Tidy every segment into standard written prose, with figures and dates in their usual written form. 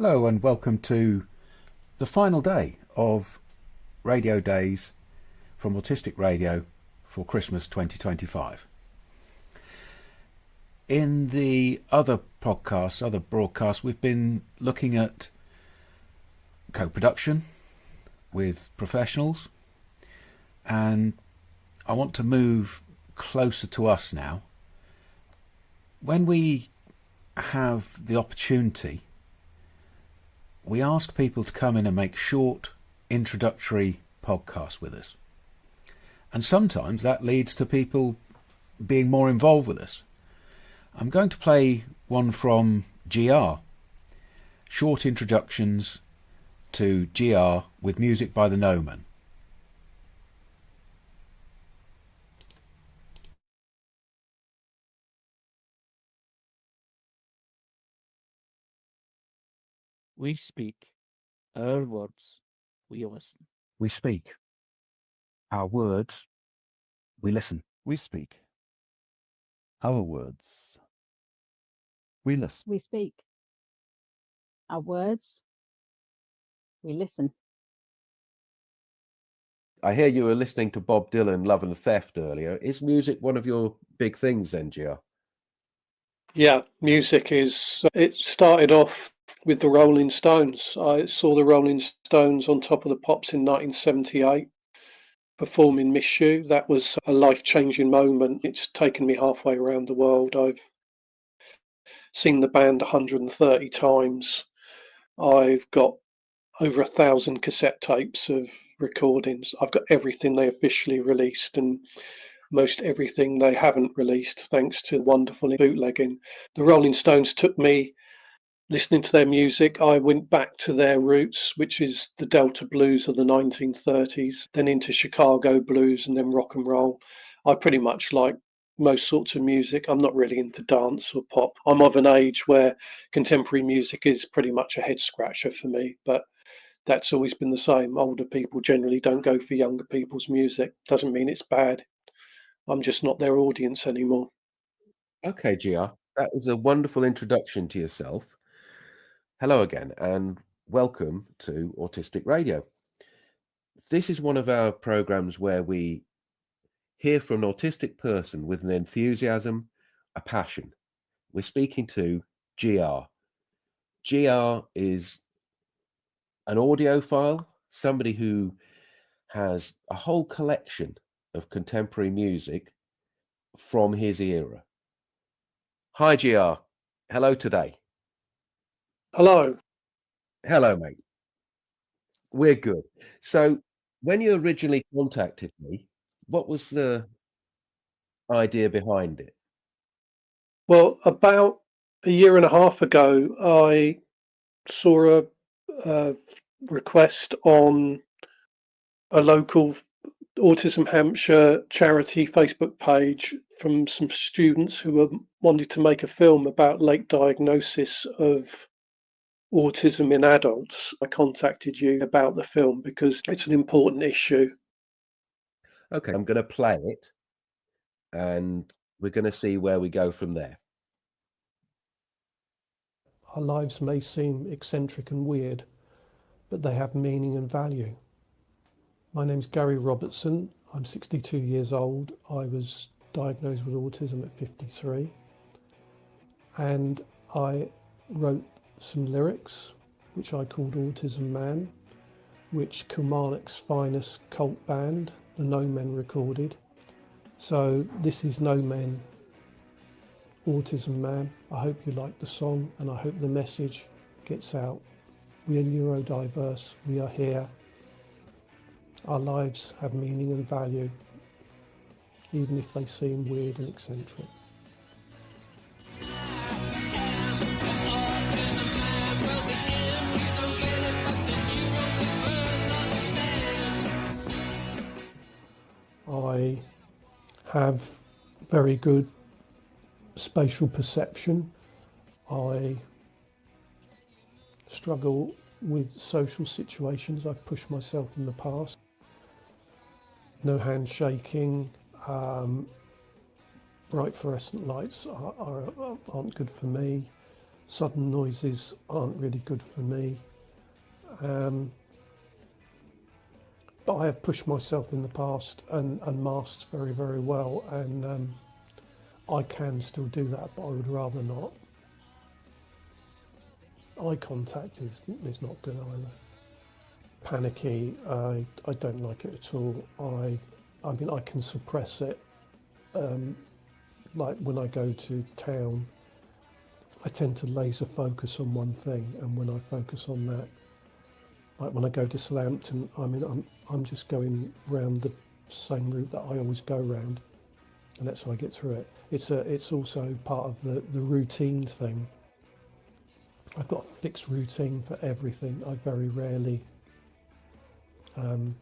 Hello and welcome to the final day of Radio Days from Autistic Radio for Christmas 2025. In the other broadcasts, we've been looking at co-production with professionals, and I want to move closer to us now. When we have the opportunity, we ask people to come in and make short introductory podcasts with us. And sometimes that leads to people being more involved with us. I'm going to play one from GR. Short introductions to GR with music by the Noman. We speak our words, we listen. We speak our words, we listen. We speak our words, we listen. We speak our words, we listen. I hear you were listening to Bob Dylan, Love and Theft earlier. Is music one of your big things then, Gio? Yeah, music is. It started off with the Rolling Stones. I saw the Rolling Stones on Top of the Pops in 1978 performing Miss You. That was a life-changing moment. It's taken me halfway around the world. I've seen the band 130 times. I've got over 1,000 cassette tapes of recordings. I've got everything they officially released and most everything they haven't released, thanks to wonderful bootlegging. The Rolling Stones took me listening to their music. I went back to their roots, which is the Delta blues of the 1930s, then into Chicago blues and then rock and roll. I pretty much like most sorts of music. I'm not really into dance or pop. I'm of an age where contemporary music is pretty much a head scratcher for me, but that's always been the same. Older people generally don't go for younger people's music. Doesn't mean it's bad. I'm just not their audience anymore. Okay, GR, that was a wonderful introduction to yourself. Hello again, and welcome to Autistic Radio. This is one of our programs where we hear from an autistic person with an enthusiasm, a passion. We're speaking to GR. GR is an audiophile, somebody who has a whole collection of contemporary music from his era. Hi, GR. Hello today. Hello. Hello, mate. We're good. So, when you originally contacted me, what was the idea behind it? Well, about a year and a half ago, I saw a request on a local Autism Hampshire charity Facebook page from some students who wanted to make a film about late diagnosis of autism in adults. I contacted you about the film because it's an important issue. Okay, I'm going to play it and we're going to see where we go from there. Our lives may seem eccentric and weird, but they have meaning and value. My name's Gary Robertson. I'm 62 years old. I was diagnosed with autism at 53. And I wrote some lyrics, which I called Autism Man, which Kilmarnock's finest cult band, the No Men, recorded. So this is No Men, Autism Man. I hope you like the song and I hope the message gets out. We are neurodiverse, we are here. Our lives have meaning and value, even if they seem weird and eccentric. I have very good spatial perception. I struggle with social situations. I've pushed myself in the past. No handshaking. Bright fluorescent lights aren't good for me. Sudden noises aren't really good for me. But I have pushed myself in the past and masked very, very well, and I can still do that, but I would rather not. Eye contact is not good either. Panicky, I don't like it at all. I mean, I can suppress it. Like when I go to town, I tend to laser focus on one thing, and when I focus on that, like when I go to Southampton, I mean, I'm just going round the same route that I always go round, and that's how I get through it. It's also part of the routine thing. I've got a fixed routine for everything. I very rarely don't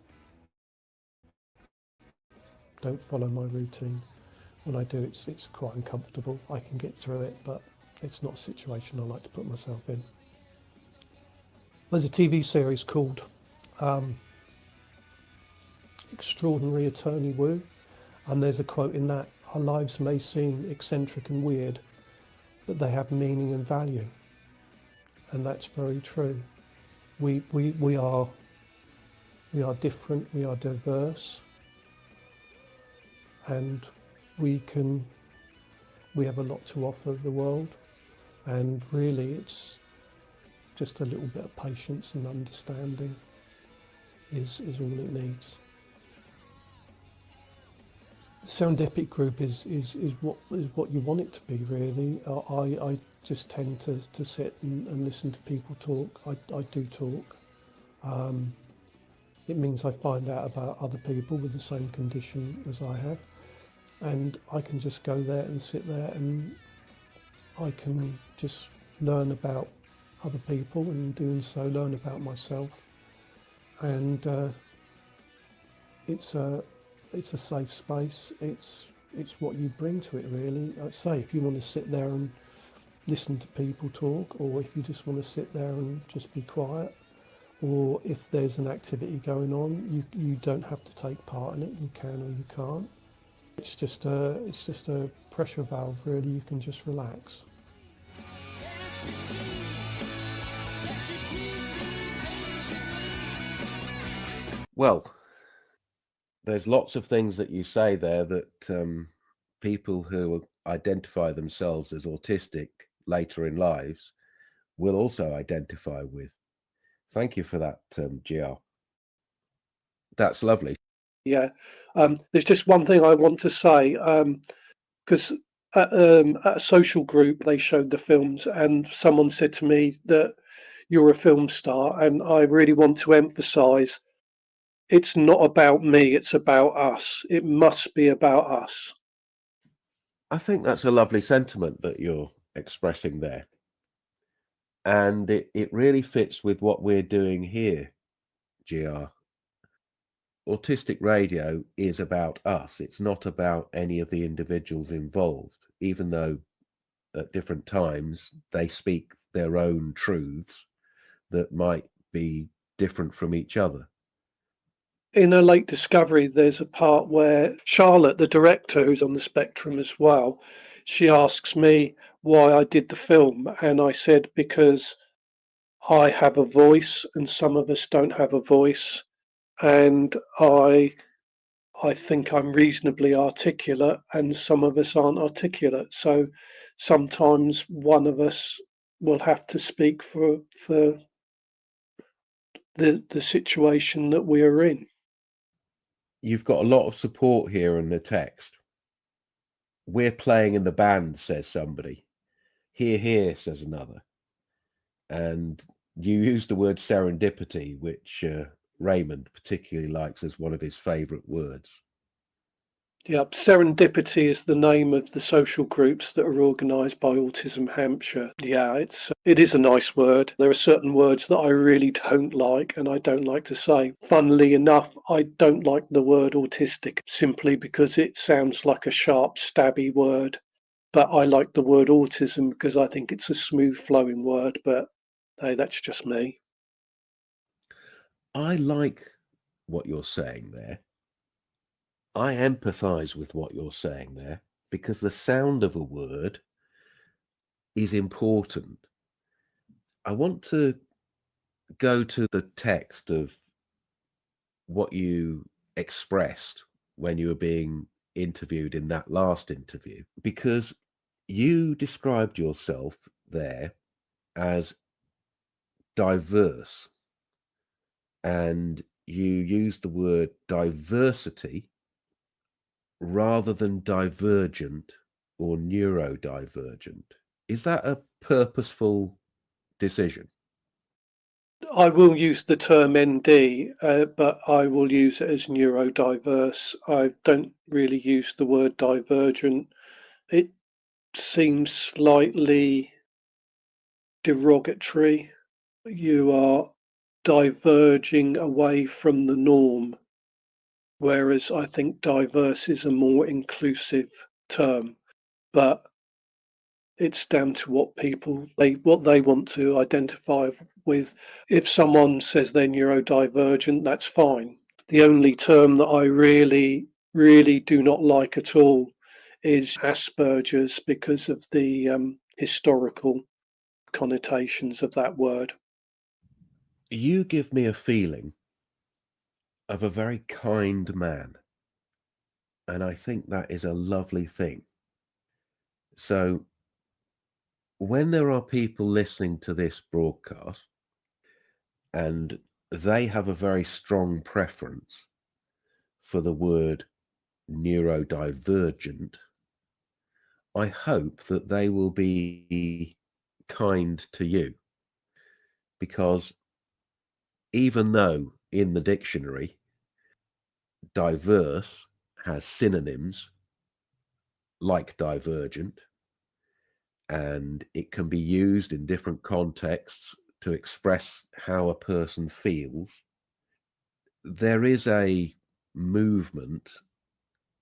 follow my routine. When I do, it's quite uncomfortable. I can get through it, but it's not a situation I like to put myself in. There's a TV series called Extraordinary Attorney Woo, and there's a quote in that: "Our lives may seem eccentric and weird, but they have meaning and value." And that's very true. We are different, we are diverse, and we have a lot to offer the world, and really it's just a little bit of patience and understanding is all it needs. The Serendipity group is what you want it to be, really. I just tend to sit and listen to people talk. I do talk. It means I find out about other people with the same condition as I have, and I can just go there and sit there, and I can just learn about other people, and doing so learn about myself. And it's a safe space. It's what you bring to it, really. I'd say if you want to sit there and listen to people talk, or if you just want to sit there and just be quiet, or if there's an activity going on, you don't have to take part in it. You can or you can't. It's just a pressure valve, really. You can just relax. Well, there's lots of things that you say there that people who identify themselves as autistic later in lives will also identify with. Thank you for that, GR. That's lovely. Yeah. There's just one thing I want to say, because at a social group they showed the films, and someone said to me that you're a film star, and I really want to emphasize it's not about me, it's about us. It must be about us. I think that's a lovely sentiment that you're expressing there. And it really fits with what we're doing here, GR. Autistic Radio is about us. It's not about any of the individuals involved, even though at different times they speak their own truths that might be different from each other. In A Late Discovery, there's a part where Charlotte, the director, who's on the spectrum as well, she asks me why I did the film, and I said because I have a voice and some of us don't have a voice, and I think I'm reasonably articulate and some of us aren't articulate, so sometimes one of us will have to speak for the situation that we are in. You've got a lot of support here in the text. We're playing in the band, says somebody. Hear, hear, says another. And you use the word serendipity, which Raymond particularly likes as one of his favourite words. Yeah, serendipity is the name of the social groups that are organised by Autism Hampshire. Yeah, it is a nice word. There are certain words that I really don't like and I don't like to say. Funnily enough, I don't like the word autistic simply because it sounds like a sharp, stabby word. But I like the word autism because I think it's a smooth flowing word, but hey, that's just me. I like what you're saying there. I empathise with what you're saying there because the sound of a word is important. I want to go to the text of what you expressed when you were being interviewed in that last interview, because you described yourself there as diverse, and you used the word diversity rather than divergent or neurodivergent. Is that a purposeful decision? I will use the term ND, but I will use it as neurodiverse. I don't really use the word divergent. It seems slightly derogatory. You are diverging away from the norm, whereas I think diverse is a more inclusive term. But it's down to what they want to identify with. If someone says they're neurodivergent, that's fine. The only term that I really do not like at all is Asperger's, because of the historical connotations of that word. You give me a feeling of a very kind man, and I think that is a lovely thing. So when there are people listening to this broadcast and they have a very strong preference for the word neurodivergent, I hope that they will be kind to you, because even though in the dictionary diverse has synonyms like divergent, and it can be used in different contexts to express how a person feels, there is a movement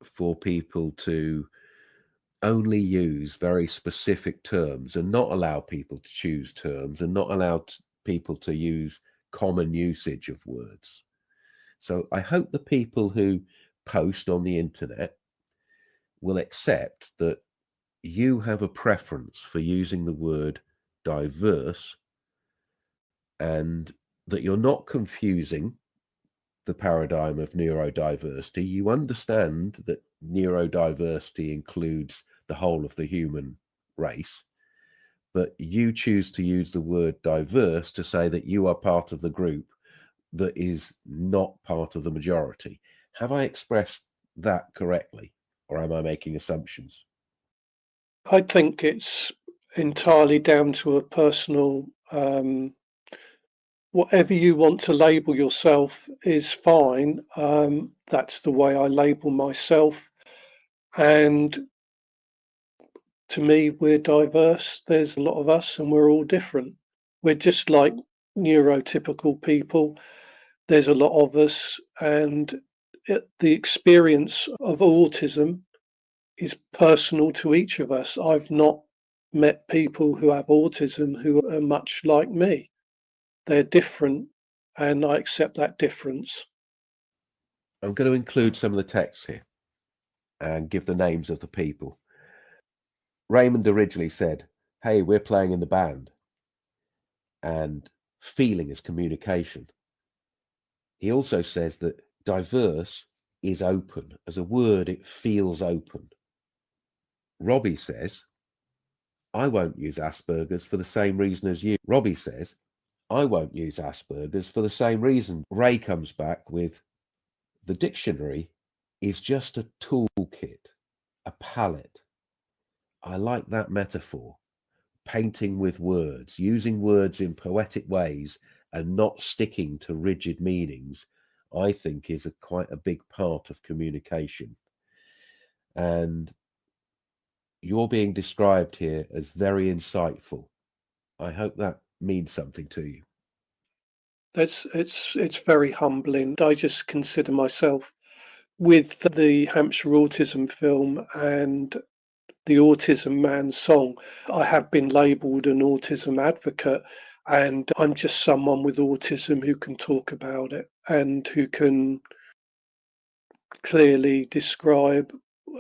for people to only use very specific terms and not allow people to choose terms and not allow people to use common usage of words. So I hope the people who post on the internet will accept that you have a preference for using the word diverse, and that you're not confusing the paradigm of neurodiversity. You understand that neurodiversity includes the whole of the human race, but you choose to use the word diverse to say that you are part of the group that is not part of the majority. Have I expressed that correctly, or am I making assumptions? I think it's entirely down to a personal, whatever you want to label yourself is fine. That's the way I label myself. And to me, we're diverse. There's a lot of us and we're all different. We're just like neurotypical people. There's a lot of us, and the experience of autism is personal to each of us. I've not met people who have autism who are much like me. They're different, and I accept that difference. I'm going to include some of the texts here and give the names of the people. Raymond originally said, "Hey, we're playing in the band," and feeling is communication. He also says that diverse is open. As a word, it feels open. Robbie says, "I won't use Asperger's for the same reason as you." Robbie says, "I won't use Asperger's for the same reason." Ray comes back with, "The dictionary is just a toolkit, a palette." I like that metaphor. Painting with words, using words in poetic ways and not sticking to rigid meanings, I think is quite a big part of communication. And you're being described here as very insightful. I hope that means something to you. It's very humbling. I just consider myself, with the Hampshire Autism film and the Autism Man song, I have been labelled an autism advocate, and I'm just someone with autism who can talk about it and who can clearly describe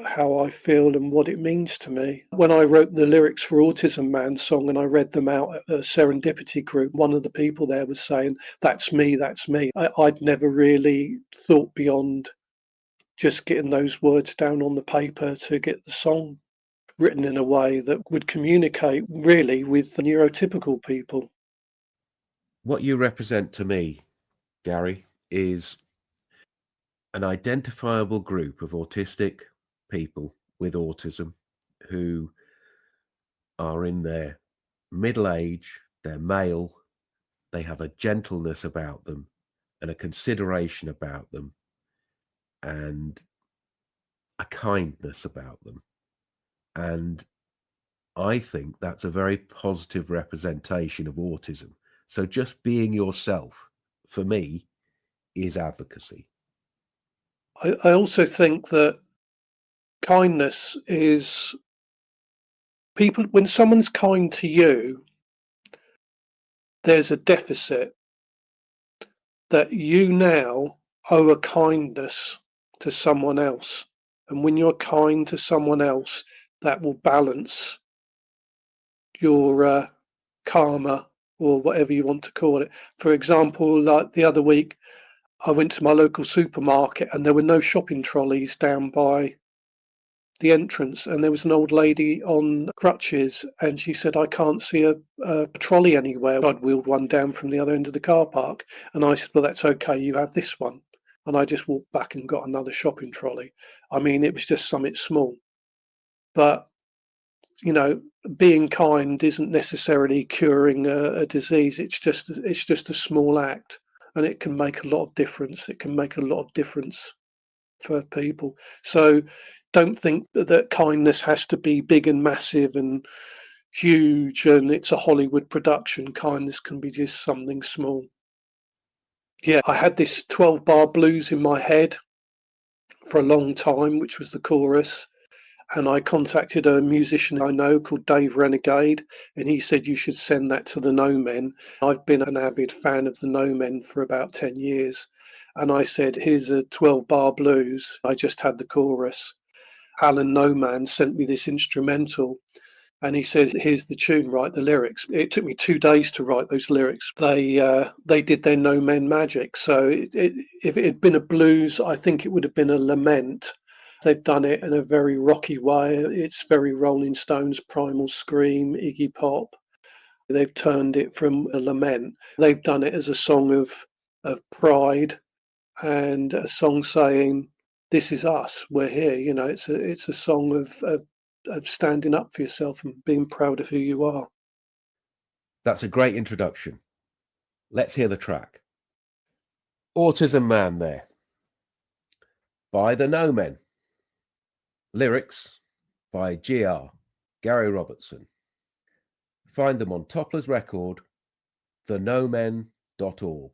how I feel and what it means to me. When I wrote the lyrics for Autism Man song and I read them out at a serendipity group, one of the people there was saying, "That's me, that's me." I'd never really thought beyond just getting those words down on the paper to get the song written in a way that would communicate really with the neurotypical people. What you represent to me, Gary, is an identifiable group of autistic people with autism who are in their middle age, they're male, they have a gentleness about them and a consideration about them and a kindness about them. And I think that's a very positive representation of autism. So just being yourself, for me, is advocacy. I also think that kindness is people, when someone's kind to you, there's a deficit that you now owe a kindness to someone else. And when you're kind to someone else, that will balance your karma or whatever you want to call it. For example, like the other week, I went to my local supermarket and there were no shopping trolleys down by the entrance, and there was an old lady on crutches and she said, "I can't see a trolley anywhere." I'd wheeled one down from the other end of the car park, and I said, "Well, that's okay, you have this one." And I just walked back and got another shopping trolley. I mean, it was just something small, but you know, being kind isn't necessarily curing a disease. It's just a small act, and it can make a lot of difference. It can make a lot of difference for people. So don't think that kindness has to be big and massive and huge and it's a Hollywood production. Kindness can be just something small. Yeah, I had this 12-bar blues in my head for a long time, which was the chorus. And I contacted a musician I know called Dave Renegade, and he said you should send that to the No Men. I've been an avid fan of the No Men for about 10 years. And I said, here's a 12-bar blues. I just had the chorus. Alan No Man sent me this instrumental, and he said, here's the tune, write the lyrics. It took me 2 days to write those lyrics. They did their No Men magic. So if it had been a blues, I think it would have been a lament. They've done it in a very rocky way. It's very Rolling Stones, Primal Scream, Iggy Pop. They've turned it from a lament. They've done it as a song of pride and a song saying, "This is us. We're here." You know, it's a song of standing up for yourself and being proud of who you are. That's a great introduction. Let's hear the track. Autism Man there, by the No Men. Lyrics by GR, Gary Robertson. Find them on Toppler's record, thenomen.org.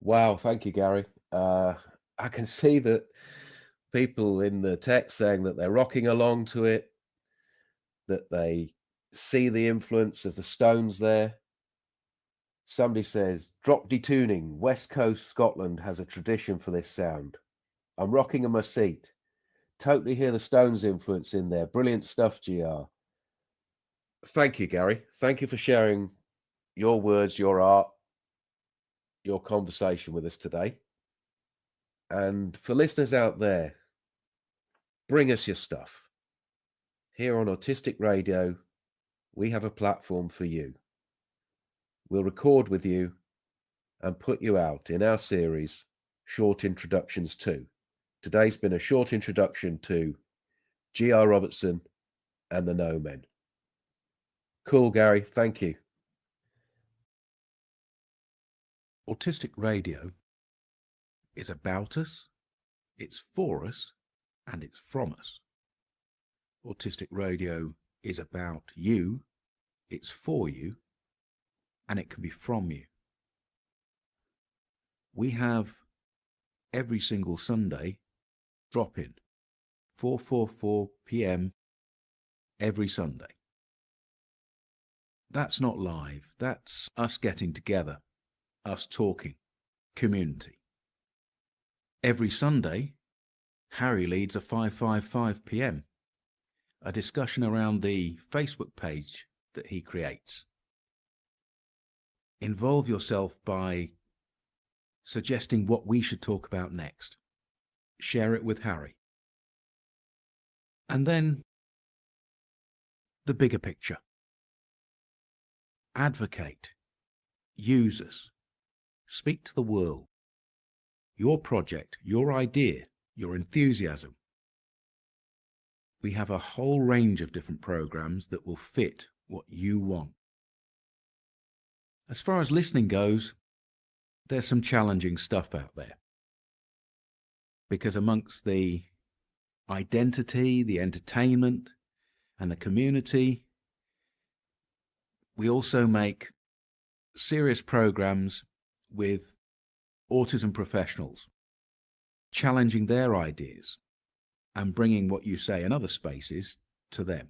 Wow, thank you, Gary. I can see that people in the text saying that they're rocking along to it, that they see the influence of the Stones there. Somebody says, drop detuning. West Coast Scotland has a tradition for this sound. I'm rocking in my seat. Totally hear the Stones influence in there. Brilliant stuff, GR. Thank you, Gary. Thank you for sharing your words, your art, your conversation with us today. And for listeners out there, bring us your stuff. Here on Autistic Radio, we have a platform for you. We'll record with you and put you out in our series, Short Introductions To. Today's been a short introduction to G.R. Robertson and the No Men. Cool, Gary. Thank you. Autistic Radio is about us, it's for us, and it's from us. Autistic Radio is about you, it's for you, and it can be from you. We have every single Sunday Drop-In, 4:44 p.m. every Sunday. That's not live, that's us getting together, us talking, community. Every Sunday, Harry leads a 5:55 p.m, a discussion around the Facebook page that he creates. Involve yourself by suggesting what we should talk about next. Share it with Harry. And then the bigger picture. Advocate. Use us. Speak to the world. Your project, your idea, your enthusiasm. We have a whole range of different programs that will fit what you want. As far as listening goes, there's some challenging stuff out there. Because amongst the identity, the entertainment, and the community, we also make serious programs with autism professionals, challenging their ideas and bringing what you say in other spaces to them.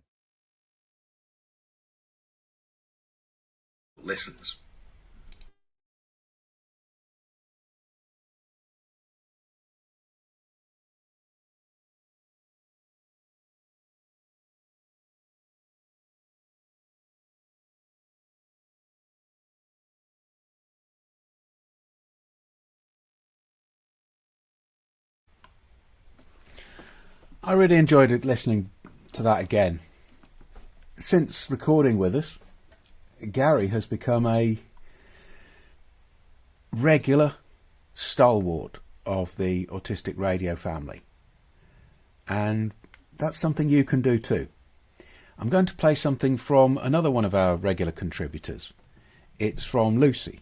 Listens. I really enjoyed it listening to that again. Since recording with us, Gary has become a regular stalwart of the Autistic Radio family. And that's something you can do too. I'm going to play something from another one of our regular contributors. It's from Lucy.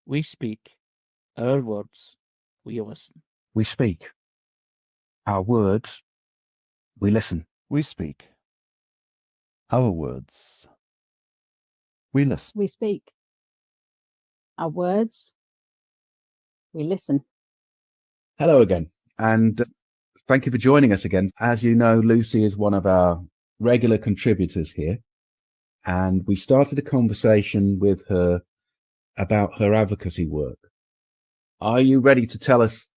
We speak our words, we listen. We speak our words, we listen. We speak our words. We listen. We speak our words. We listen. Hello again, and thank you for joining us again. As you know, Lucy is one of our regular contributors here, and we started a conversation with her about her advocacy work. Are you ready to tell us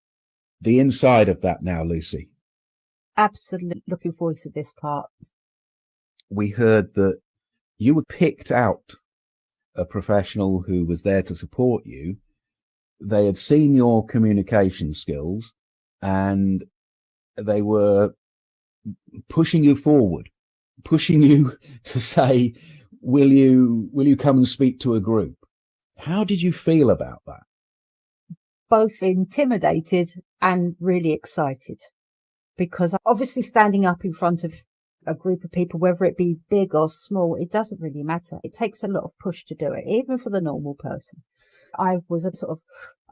the inside of that now, Lucy? Absolutely looking forward to this part. We heard that you were picked out a professional who was there to support you. They had seen your communication skills and they were pushing you forward, pushing you to say, will you come and speak to a group? How did you feel about that? Both intimidated and really excited, because obviously standing up in front of a group of people, whether it be big or small, it doesn't really matter. It takes a lot of push to do it, even for the normal person. I was a sort of,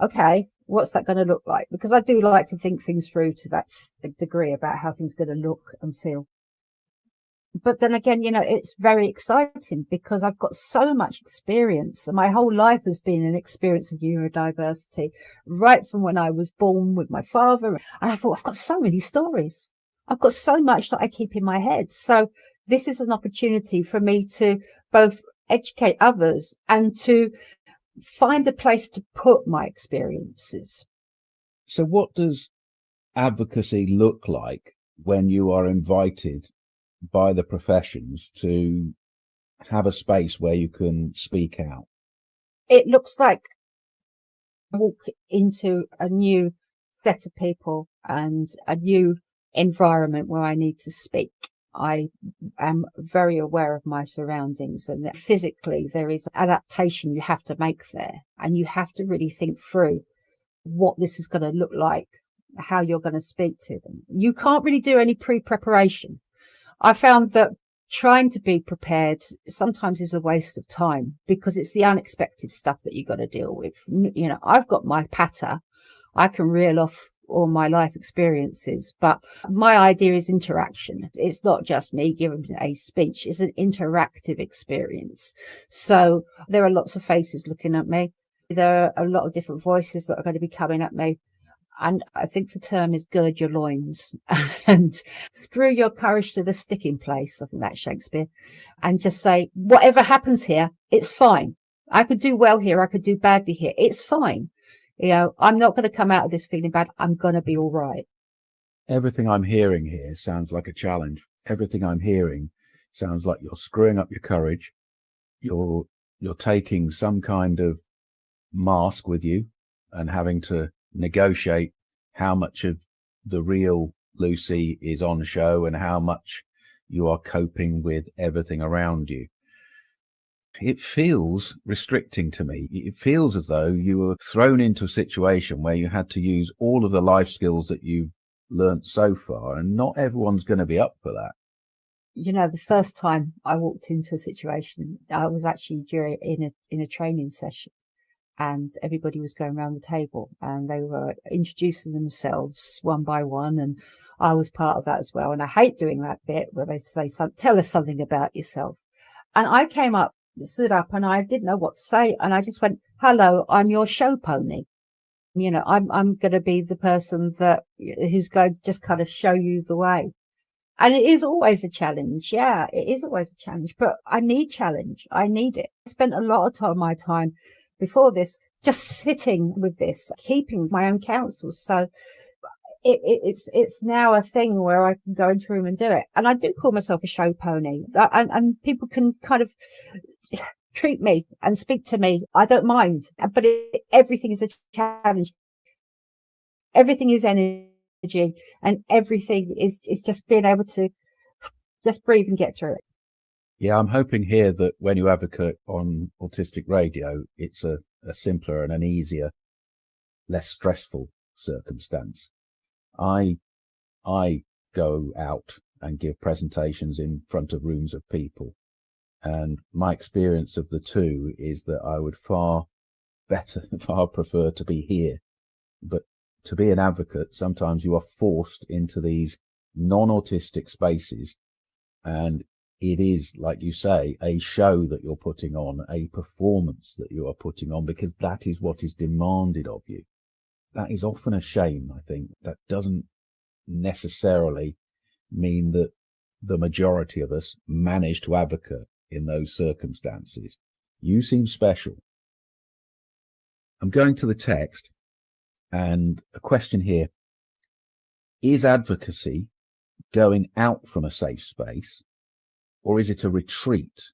okay, what's that going to look like? Because I do like to think things through to that degree about how things are going to look and feel. But then again, it's very exciting because I've got so much experience, and my whole life has been an experience of neurodiversity, right from when I was born with my father. And I thought, I've got so many stories. I've got so much that I keep in my head. So this is an opportunity for me to both educate others and to find a place to put my experiences. So what does advocacy look like when you are invited by the professions to have a space where you can speak out? It looks like I walk into a new set of people and a new environment where I need to speak. I am very aware of my surroundings, and physically there is adaptation you have to make there, and you have to really think through what this is going to look like, how you're going to speak to them. You can't really do any pre-preparation. I found that trying to be prepared sometimes is a waste of time because it's the unexpected stuff that you've got to deal with. I've got my patter. I can reel off all my life experiences, but my idea is interaction. It's not just me giving a speech. It's an interactive experience. So there are lots of faces looking at me. There are a lot of different voices that are going to be coming at me. And I think the term is gird your loins and screw your courage to the sticking place. I think that's Shakespeare. And just say, whatever happens here, it's fine. I could do well here. I could do badly here. It's fine. I'm not going to come out of this feeling bad. I'm going to be all right. Everything I'm hearing here sounds like a challenge. Everything I'm hearing sounds like you're screwing up your courage. You're taking some kind of mask with you and having to negotiate how much of the real Lucy is on show and how much you are coping with everything around you. It feels restricting to me. It feels as though you were thrown into a situation where you had to use all of the life skills that you've learnt so far, and not everyone's going to be up for that. The first time I walked into a situation, I was actually in a training session, and everybody was going around the table and they were introducing themselves one by one, and I was part of that as well. And I hate doing that bit where they say, tell us something about yourself. And I came up, stood up, and I didn't know what to say. And I just went, hello, I'm your show pony. I'm going to be the person who's going to just kind of show you the way. And it is always a challenge. Yeah, it is always a challenge, but I need challenge. I need it. I spent a lot of my time before this just sitting with this, keeping my own counsel. So it's now a thing where I can go into a room and do it. And I do call myself a show pony, and people can kind of treat me and speak to me. I don't mind, but everything is a challenge. Everything is energy, and everything is just being able to just breathe and get through it. Yeah, I'm hoping here that when you advocate on Autistic Radio, it's a simpler and an easier, less stressful circumstance. I go out and give presentations in front of rooms of people, and my experience of the two is that I would far prefer to be here. But to be an advocate, sometimes you are forced into these non-autistic spaces, and it is, like you say, a show that you're putting on, a performance that you are putting on, because that is what is demanded of you. That is often a shame, I think. That doesn't necessarily mean that the majority of us manage to advocate in those circumstances. You seem special. I'm going to the text, and a question here. Is advocacy going out from a safe space, or is it a retreat?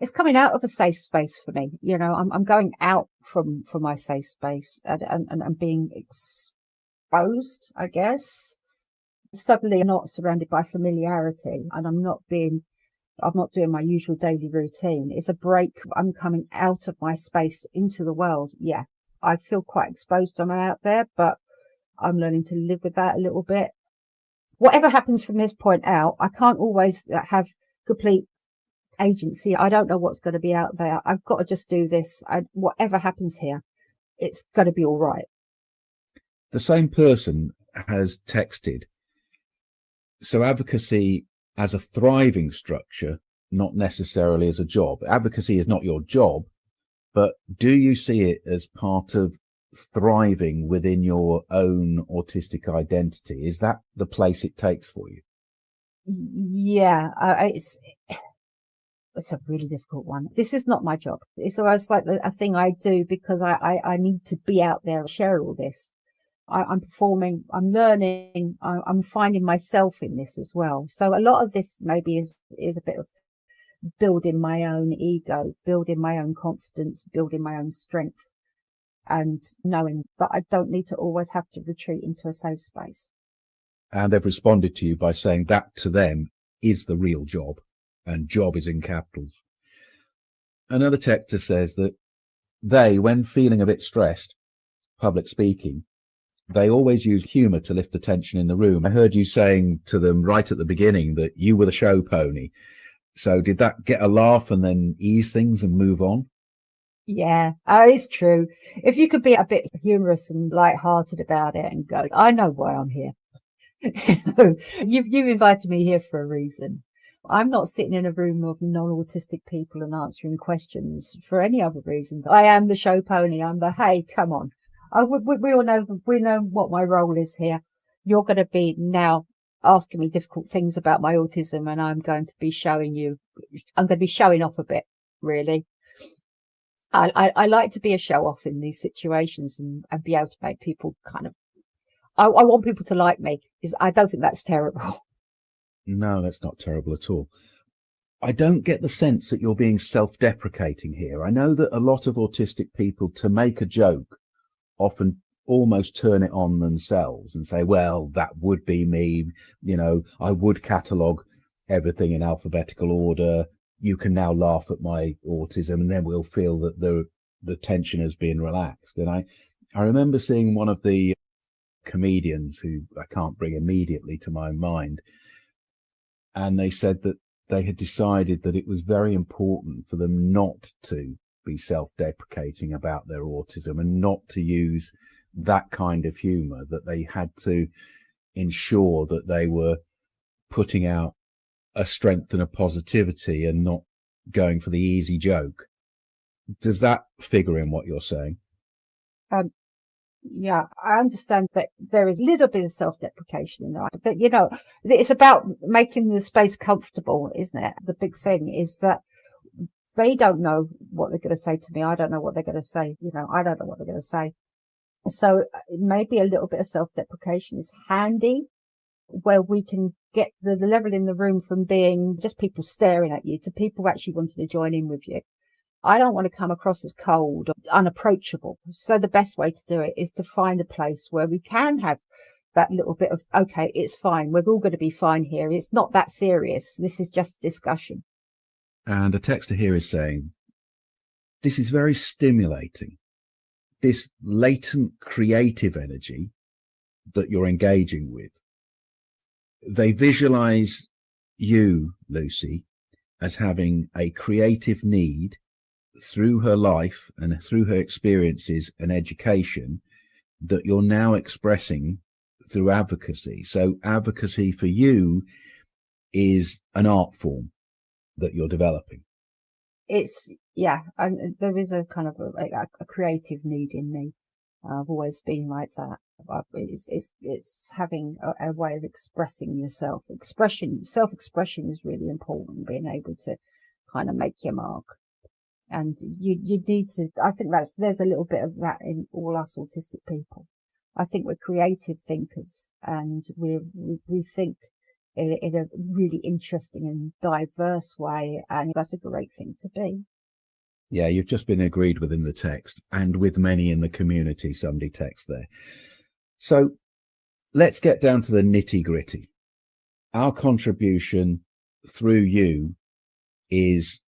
It's coming out of a safe space for me. I'm going out from my safe space and being exposed, I guess. Suddenly I'm not surrounded by familiarity, and I'm not doing my usual daily routine. It's a break. I'm coming out of my space into the world. Yeah, I feel quite exposed when I'm out there, but I'm learning to live with that a little bit. Whatever happens from this point out, I can't always have complete agency. I don't know what's going to be out there. I've got to just do this. Whatever happens here, it's going to be all right. The same person has texted. So advocacy as a thriving structure, not necessarily as a job. Advocacy is not your job, but do you see it as part of thriving within your own autistic identity? Is that the place it takes for you? Yeah, it's a really difficult one. This is not my job. It's almost like a thing I do because I need to be out there and share all this. I'm performing, I'm learning, I'm finding myself in this as well. So a lot of this maybe is a bit of building my own ego, building my own confidence, building my own strength, and knowing that I don't need to always have to retreat into a safe space. And they've responded to you by saying that to them is the real job, and job is in capitals. Another texter says that they, when feeling a bit stressed, public speaking, they always use humour to lift the tension in the room. I heard you saying to them right at the beginning that you were the show pony. So did that get a laugh and then ease things and move on? Yeah, it's true. If you could be a bit humorous and light-hearted about it and go, I know why I'm here. You've invited me here for a reason. I'm not sitting in a room of non-autistic people and answering questions for any other reason. I am the show pony. I'm the, hey, come on. We all know, we know what my role is here. You're going to be now asking me difficult things about my autism, and I'm going to be showing off a bit, really. I like to be a show off in these situations and be able to make people kind of, I want people to like me, because I don't think that's terrible. No, that's not terrible at all. I don't get the sense that you're being self-deprecating here. I know that a lot of autistic people, to make a joke, often almost turn it on themselves and say, well, that would be me. You know, I would catalogue everything in alphabetical order. You can now laugh at my autism, and then we'll feel that the tension has been relaxed. And I remember seeing one of the comedians who I can't bring immediately to my mind, and they said that they had decided that it was very important for them not to be self-deprecating about their autism and not to use that kind of humour, that they had to ensure that they were putting out a strength and a positivity and not going for the easy joke. Does that figure in what you're saying? Yeah, I understand that there is a little bit of self-deprecation in that. That, you know, it's about making the space comfortable, isn't it? The big thing is that they don't know what they're going to say to me. I don't know what they're going to say. You know, I don't know what they're going to say. So maybe a little bit of self-deprecation is handy, where we can get the level in the room from being just people staring at you to people actually wanting to join in with you. I don't want to come across as cold or unapproachable. So the best way to do it is to find a place where we can have that little bit of, okay, it's fine. We're all going to be fine here. It's not that serious. This is just discussion. And a texter here is saying, this is very stimulating. This latent creative energy that you're engaging with. They visualize you, Lucy, as having a creative need through her life and through her experiences and education that you're now expressing through advocacy. So advocacy for you is an art form that you're developing. Yeah, and there is a kind of a creative need in me. I've always been like that. It's having a way of expressing yourself. Self-expression is really important, being able to kind of make your mark. And you need to, I think there's a little bit of that in all us autistic people. I think we're creative thinkers, and we think in a really interesting and diverse way, and that's a great thing to be. Yeah, you've just been agreed with in the text, and with many in the community, somebody texts there. So let's get down to the nitty-gritty. Our contribution through you is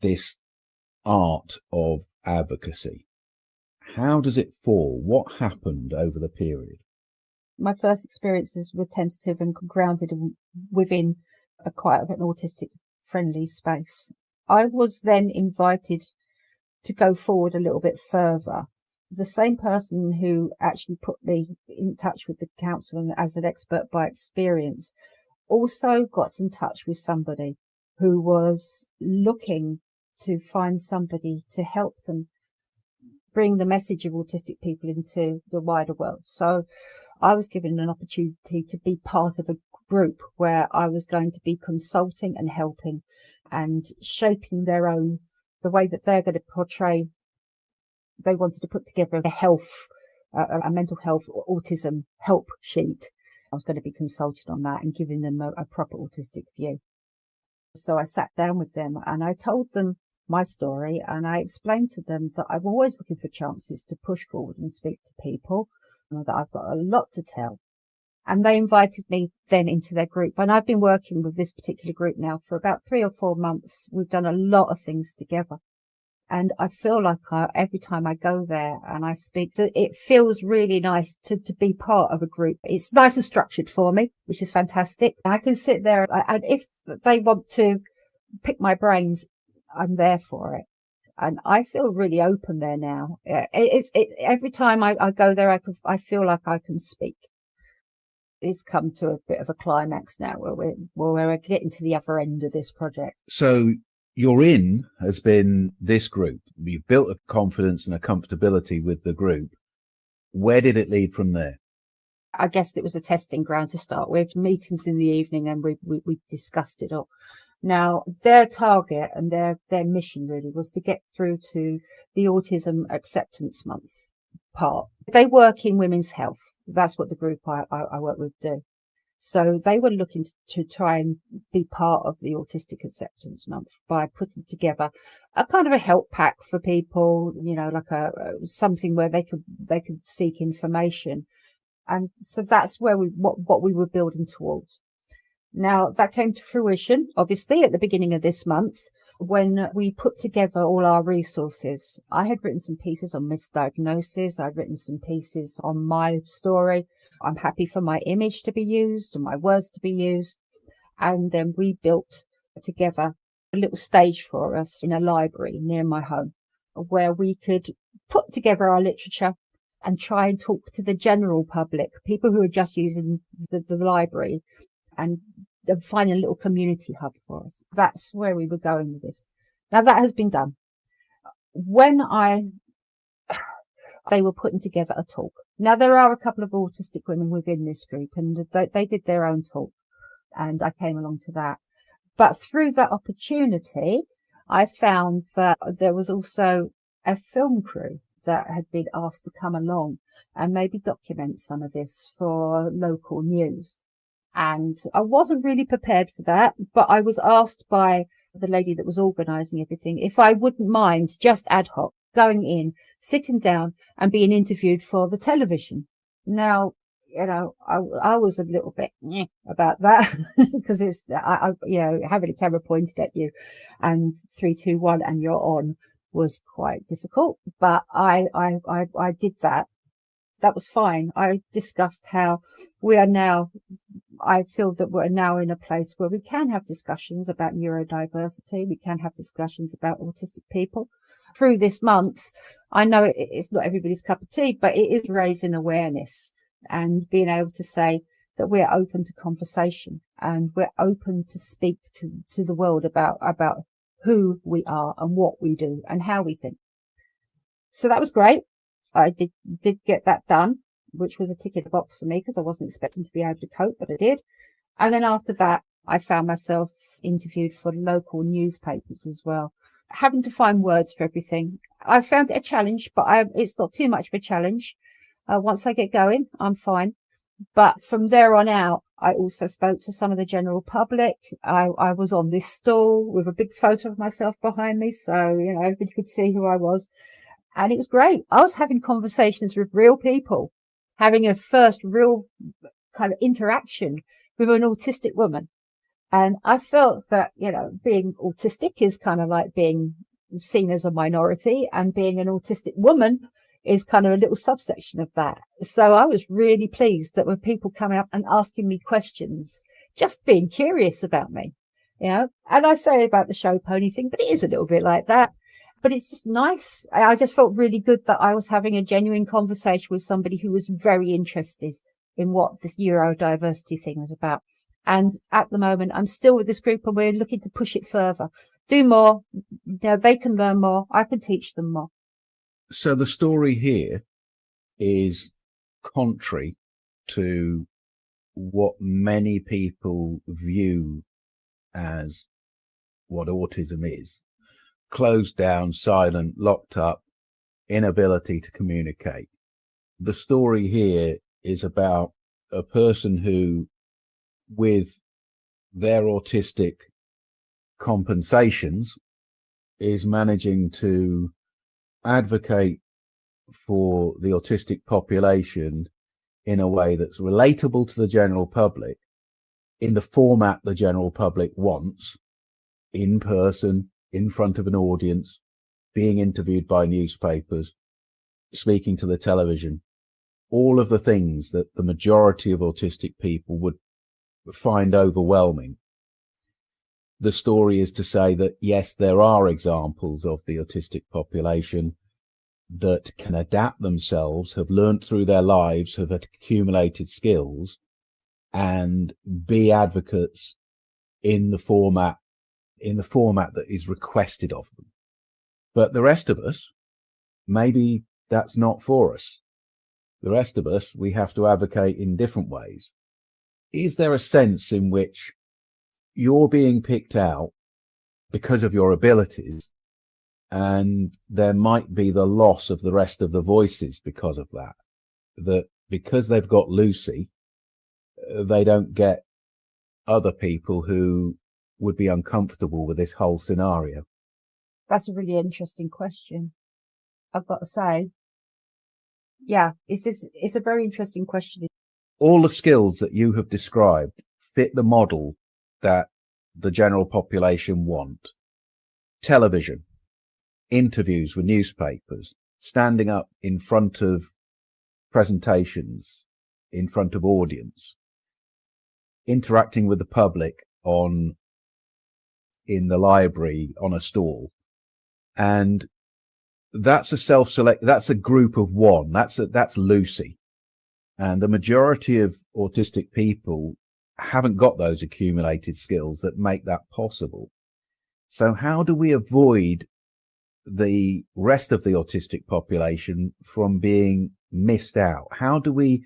this art of advocacy. How does it fall? What happened over the period? My first experiences were tentative and grounded within quite an autistic friendly space. I was then invited to go forward a little bit further. The same person who actually put me in touch with the counsellor as an expert by experience also got in touch with somebody who was looking to find somebody to help them bring the message of autistic people into the wider world. So I was given an opportunity to be part of a group where I was going to be consulting and helping and shaping the way that they're going to portray. They wanted to put together a mental health autism help sheet. I was going to be consulted on that and giving them a proper autistic view. So I sat down with them and I told them my story, and I explained to them that I'm always looking for chances to push forward and speak to people, and that I've got a lot to tell. And they invited me then into their group. And I've been working with this particular group now for about 3 or 4 months. We've done a lot of things together. And I feel like every time I go there and I speak, it feels really nice to be part of a group. It's nice and structured for me, which is fantastic. I can sit there, and if they want to pick my brains, I'm there for it. And I feel really open there now. Every time I go there, I feel like I can speak. It's come to a bit of a climax now where we're getting to the other end of this project. So your in has been this group. You've built a confidence and a comfortability with the group. Where did it lead from there? I guess it was a testing ground to start with, meetings in the evening, and we discussed it all. Now, their target and their mission really was to get through to the Autism Acceptance Month part. They work in women's health. That's what the group I work with do. So they were looking to try and be part of the Autistic Acceptance Month by putting together a kind of a help pack for people, like something where they could seek information. And so that's where what we were building towards. Now, that came to fruition, obviously, at the beginning of this month, when we put together all our resources. I had written some pieces on misdiagnosis. I'd written some pieces on my story. I'm happy for my image to be used and my words to be used. And then we built together a little stage for us in a library near my home, where we could put together our literature and try and talk to the general public, people who are just using the library, and find a little community hub for us. That's where we were going with this. Now, that has been done. When they were putting together a talk. Now, there are a couple of autistic women within this group, and they did their own talk, and I came along to that. But through that opportunity, I found that there was also a film crew that had been asked to come along and maybe document some of this for local news. And I wasn't really prepared for that, but I was asked by the lady that was organising everything if I wouldn't mind just ad hoc going in, sitting down and being interviewed for the television. Now, I was a little bit about that because it's, having a camera pointed at you and 3, 2, 1 and you're on was quite difficult, but I did that. That was fine. I discussed how I feel that we're now in a place where we can have discussions about neurodiversity. We can have discussions about autistic people. Through this month, I know it's not everybody's cup of tea, but it is raising awareness and being able to say that we're open to conversation and we're open to speak to the world about who we are and what we do and how we think. So that was great. I did get that done, which was a tick in the box for me because I wasn't expecting to be able to cope, but I did. And then after that, I found myself interviewed for local newspapers as well, having to find words for everything. I found it a challenge, but it's not too much of a challenge. Once I get going, I'm fine. But from there on out, I also spoke to some of the general public. I was on this stall with a big photo of myself behind me, so everybody could see who I was. And it was great. I was having conversations with real people, having a first real kind of interaction with an autistic woman. And I felt that, being autistic is kind of like being seen as a minority, and being an autistic woman is kind of a little subsection of that. So I was really pleased that when people coming up and asking me questions, just being curious about me, and I say about the show pony thing, but it is a little bit like that. But it's just nice. I just felt really good that I was having a genuine conversation with somebody who was very interested in what this neurodiversity thing was about. And at the moment, I'm still with this group and we're looking to push it further. Do more. They can learn more. I can teach them more. So the story here is contrary to what many people view as what autism is. Closed down, silent, locked up, inability to communicate. The story here is about a person who, with their autistic compensations, is managing to advocate for the autistic population in a way that's relatable to the general public, in the format the general public wants, in person, in front of an audience, being interviewed by newspapers, speaking to the television, all of the things that the majority of autistic people would find overwhelming. The story is to say that, yes, there are examples of the autistic population that can adapt themselves, have learnt through their lives, have accumulated skills, and be advocates in the format that is requested of them. But the rest of us, maybe that's not for us. The rest of us, we have to advocate in different ways. Is there a sense in which you're being picked out because of your abilities, and there might be the loss of the rest of the voices because of that? That because they've got Lucy, they don't get other people who would be uncomfortable with this whole scenario? That's a really interesting question. I've got to say, yeah, it's a very interesting question. All the skills that you have described fit the model that the general population want. Television, interviews with newspapers, standing up in front of presentations, in front of audience, interacting with the public in the library, on a stall. And that's that's a group of one. That's Lucy. And the majority of autistic people haven't got those accumulated skills that make that possible. So how do we avoid the rest of the autistic population from being missed out? How do we,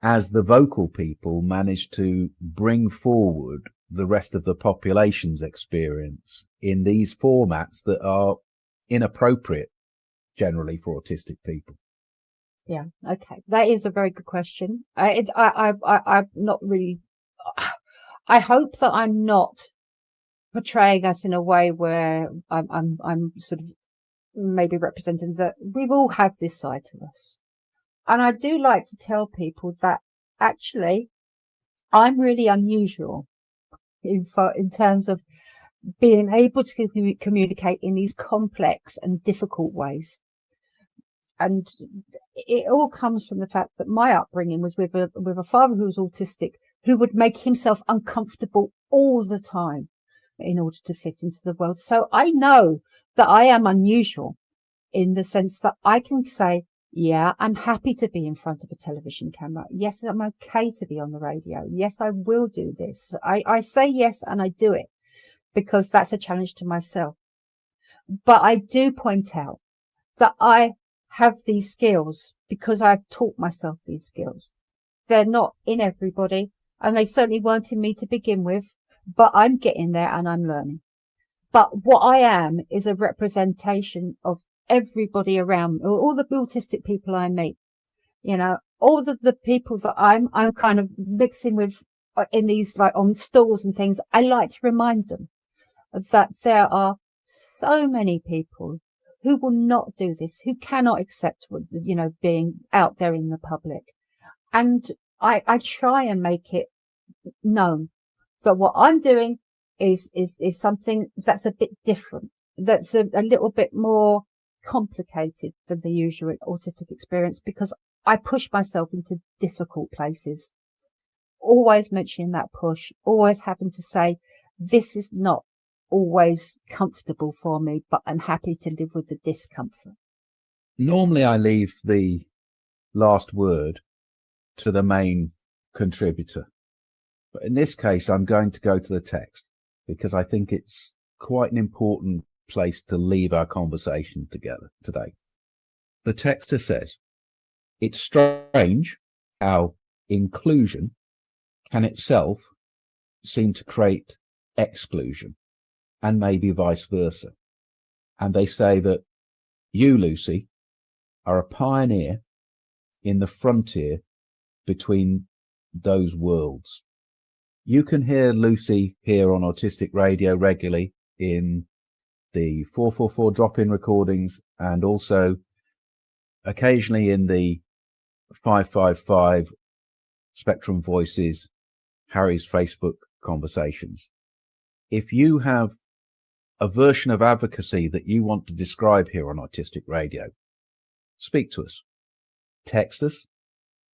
as the vocal people, manage to bring forward the rest of the population's experience in these formats that are inappropriate generally for autistic people? Yeah, okay, that is a very good question. I'm not really. I hope that I'm not portraying us in a way where I'm sort of maybe representing that we've all had this side to us. And I do like to tell people that actually I'm really unusual in terms of being able to communicate in these complex and difficult ways. And it all comes from the fact that my upbringing was with a father who was autistic, who would make himself uncomfortable all the time in order to fit into the world. So I know that I am unusual in the sense that I can say, yeah, I'm happy to be in front of a television camera. Yes, I'm okay to be on the radio. Yes, I will do this. I say yes and I do it because that's a challenge to myself. But I do point out that I have these skills because I've taught myself these skills. They're not in everybody, and they certainly weren't in me to begin with, but I'm getting there and I'm learning. But what I am is a representation of everybody around me, all the autistic people I meet, you know, all the people that I'm kind of mixing with in these, like on stalls and things. I like to remind them that there are so many people who will not do this, who cannot accept, you know, being out there in the public. And I try and make it known that what I'm doing is something that's a bit different, that's a little bit more complicated than the usual autistic experience, because I push myself into difficult places, always mentioning that push, always having to say, this is not always comfortable for me, but I'm happy to live with the discomfort. Normally I leave the last word to the main contributor, But in this case, I'm going to go to the text because I think it's quite an important place to leave our conversation together today. The texter says, "It's strange how inclusion can itself seem to create exclusion, and maybe vice versa." And they say that you, Lucy, are a pioneer in the frontier between those worlds. You can hear Lucy here on Autistic Radio regularly in the 444 drop-in recordings and also occasionally in the 555 Spectrum Voices, Harry's Facebook conversations. If you have a version of advocacy that you want to describe here on Autistic Radio, speak to us, text us,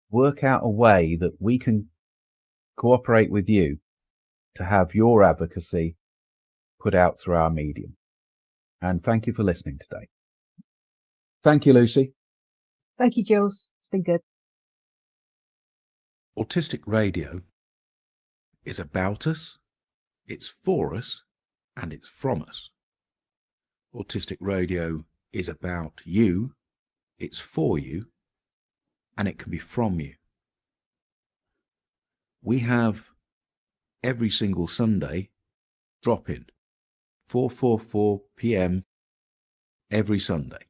work out a way that we can cooperate with you to have your advocacy put out through our medium. And thank you for listening today. Thank you, Lucy. Thank you, Jules. It's been good. Autistic Radio is about us, it's for us, and it's from us. Autistic Radio is about you, it's for you, and it can be from you. We have every single Sunday drop-in, 4:44 p.m. every Sunday.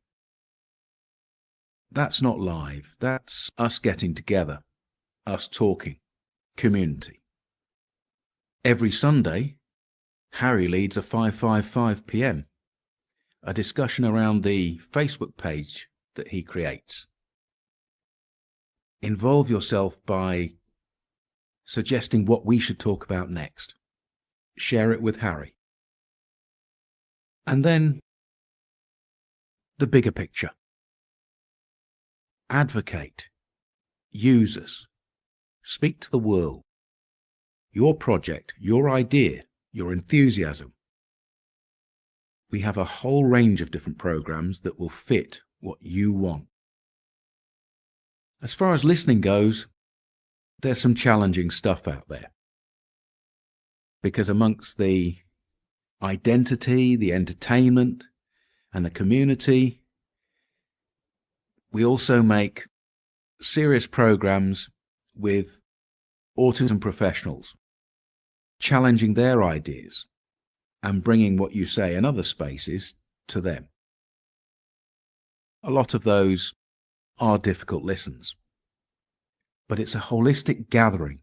That's not live, that's us getting together, us talking, community. Every Sunday, Harry leads a 5:55 p.m, a discussion around the Facebook page that he creates. Involve yourself by suggesting what we should talk about next. Share it with Harry. And then the bigger picture. Advocate. Use us. Speak to the world. Your project, your idea, your enthusiasm. We have a whole range of different programs that will fit what you want. As far as listening goes, there's some challenging stuff out there. Because amongst the identity, the entertainment, and the community, we also make serious programs with autism professionals, challenging their ideas and bringing what you say in other spaces to them. A lot of those are difficult listens, but it's a holistic gathering.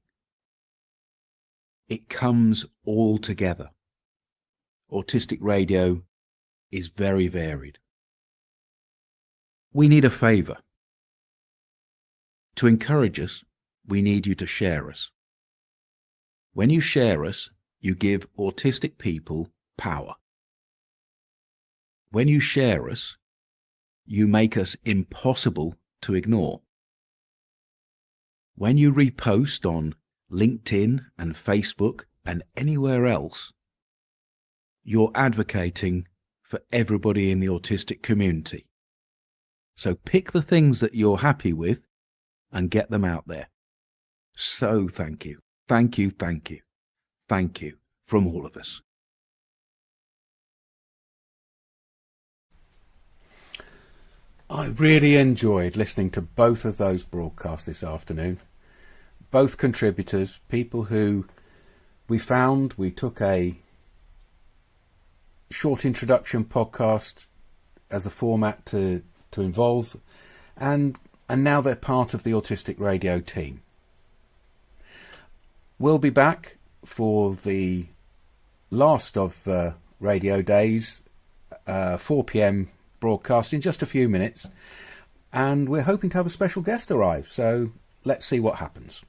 It comes all together. Autistic Radio is very varied. We need a favour. To encourage us, we need you to share us. When you share us, you give autistic people power. When you share us, you make us impossible to ignore. When you repost on LinkedIn and Facebook and anywhere else, you're advocating for everybody in the autistic community. So pick the things that you're happy with and get them out there. So thank you. Thank you, thank you. Thank you from all of us. I really enjoyed listening to both of those broadcasts this afternoon. Both contributors, people who we took a short introduction podcast as a format to involve, and now they're part of the Autistic Radio team. We'll be back for the last of Radio Days, 4 p.m. broadcast in just a few minutes, and we're hoping to have a special guest arrive, so let's see what happens.